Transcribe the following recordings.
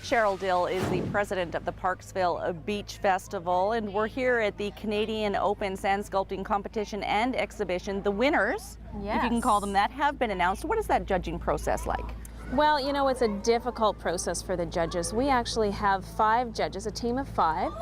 Cheryl Dill is the president of the Parksville Beach Festival, and we're here at the Canadian Open Sand Sculpting Competition and Exhibition. The winners, if you can call them that, have been announced. What is that judging process like? Well, you know, it's a difficult process for the judges. We actually have 5 judges, a team of 5.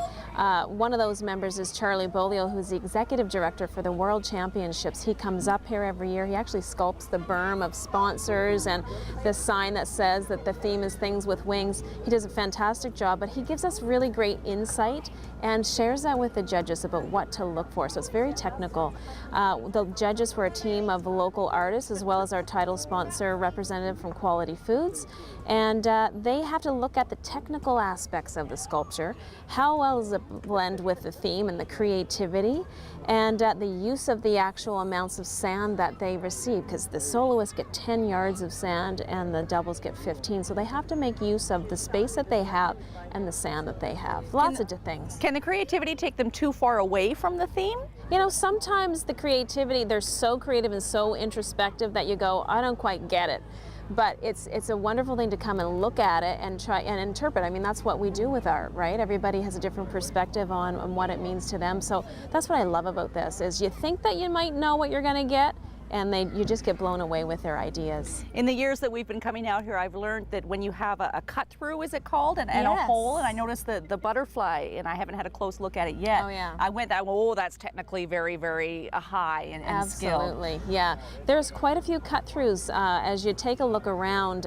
One of those members is Charlie Bolio, who's the executive director for the World Championships. He comes up here every year. He actually sculpts the berm of sponsors and the sign that says that the theme is Things with Wings. He does a fantastic job, but he gives us really great insight and shares that with the judges about what to look for. So it's very technical. The judges were a team of local artists as well as our title sponsor representative from Quality Foods, and they have to look at the technical aspects of the sculpture. How well does it blend with the theme and the creativity, and the use of the actual amounts of sand that they receive, because the soloists get 10 yards of sand and the doubles get 15, so they have to make use of the space that they have and the sand that they have. Lots of things. Can the creativity take them too far away from the theme? You know, sometimes the creativity, they're so creative and so introspective that you go, I don't quite get it. But it's a wonderful thing to come and look at it and try and interpret. I mean, that's what we do with art, right? Everybody has a different perspective on what it means to them. So that's what I love about this, is you think that you might know what you're going to get, and you just get blown away with their ideas. In the years that we've been coming out here, I've learned that when you have a cut through, is it called, and a hole, and I noticed the butterfly, and I haven't had a close look at it yet. Oh yeah. I went that, oh, that's technically very, very high and skilled. Absolutely, yeah. There's quite a few cut throughs as you take a look around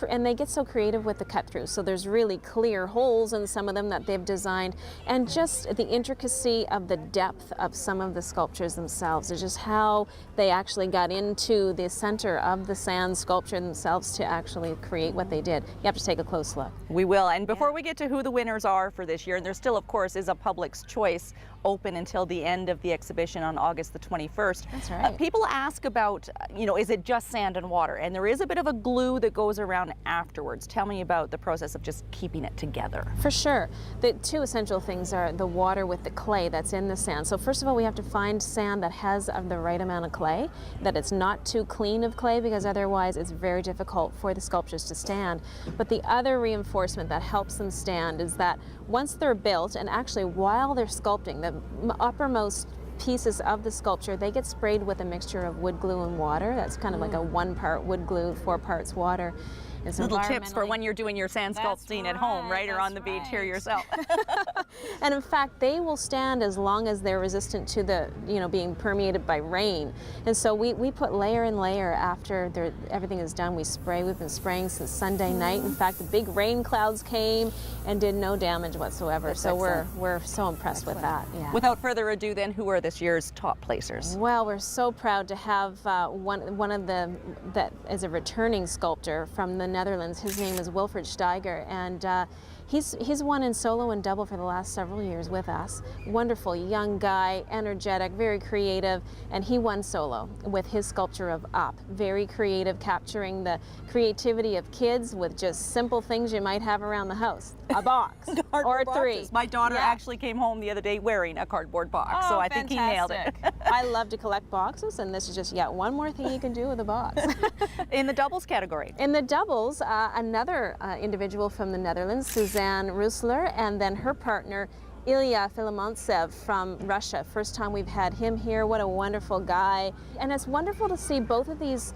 and they get so creative with the cut throughs. So there's really clear holes in some of them that they've designed, and just the intricacy of the depth of some of the sculptures themselves is just how they actually got into the center of the sand sculpture themselves to actually create what they did. You have to take a close look. We will, and before we get to who the winners are for this year, and there still of course is a public's choice open until the end of the exhibition on August the 21st. That's right. People ask about, you know, is it just sand and water? And there is a bit of a glue that goes around afterwards. Tell me about the process of just keeping it together. For sure. The 2 essential things are the water with the clay that's in the sand. So first of all, we have to find sand that has the right amount of clay, that it's not too clean of clay, because otherwise it's very difficult for the sculptures to stand. But the other reinforcement that helps them stand is that once they're built, and actually while they're sculpting, the uppermost pieces of the sculpture, they get sprayed with a mixture of wood glue and water. That's kind of like a 1 part wood glue, 4 parts water. It's little tips for when you're doing your sand sculpting at home, right? Or on the beach here yourself. And in fact, they will stand as long as they're resistant to the, you know, being permeated by rain. And so we put layer and layer after everything is done. We spray. We've been spraying since Sunday night. In fact, the big rain clouds came and did no damage whatsoever. That's so we're so impressed with that. Yeah. Without further ado, then, who are this year's top placers? Well, we're so proud to have one of that is a returning sculptor from the Netherlands. His name is Wilfred Steiger, and he's won in solo and double for the last several years with us. Wonderful young guy, energetic, very creative, and he won solo with his sculpture of Up. Very creative, capturing the creativity of kids with just simple things you might have around the house. A box or 3. My daughter actually came home the other day wearing a cardboard box, so I think he nailed it. I love to collect boxes, and this is just yet one more thing you can do with a box. In the doubles category? In the doubles, another individual from the Netherlands, Suzanne Rusler, and then her partner, Ilya Filomontsev from Russia. First time we've had him here. What a wonderful guy. And it's wonderful to see both of these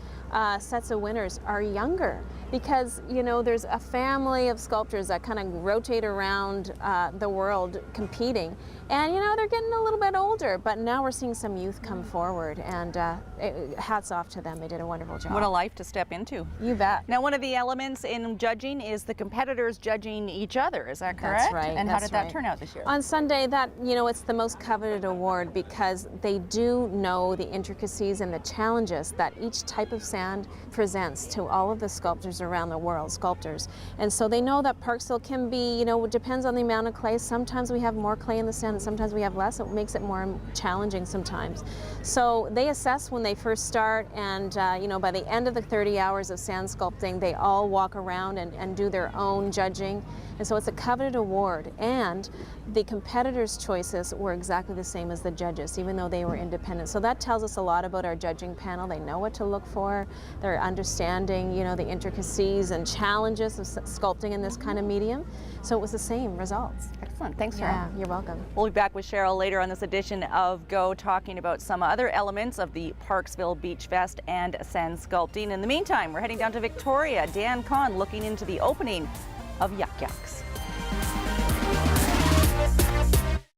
sets of winners are younger, because, you know, there's a family of sculptors that kind of rotate around the world competing. And, you know, they're getting a little bit older, but now we're seeing some youth come forward, and hats off to them. They did a wonderful job. What a life to step into. You bet. Now, one of the elements in judging is the competitors judging each other. Is that correct? That's right. And how did that turn out this year? On Sunday, you know, it's the most coveted award, because they do know the intricacies and the challenges that each type of sand presents to all of the sculptors around the world, sculptors. And so they know that Parksville can be, you know, it depends on the amount of clay. Sometimes we have more clay in the sand, and sometimes we have less. It makes it more challenging sometimes. So they assess when they first start, and you know, by the end of the 30 hours of sand sculpting, they all walk around and do their own judging. And so it's a coveted award, and the competitors' choices were exactly the same as the judges, even though they were independent. So that tells us a lot about our judging panel. They know what to look for. They're understanding, you know, the intricacies and challenges of sculpting in this kind of medium. So it was the same results. Excellent. Thanks, Cheryl. Yeah, you're welcome. We'll be back with Cheryl later on this edition of Go, talking about some other elements of the Parksville Beachfest and sand sculpting. In the meantime, we're heading down to Victoria. Dan Kahn looking into the opening of Yuck Yucks.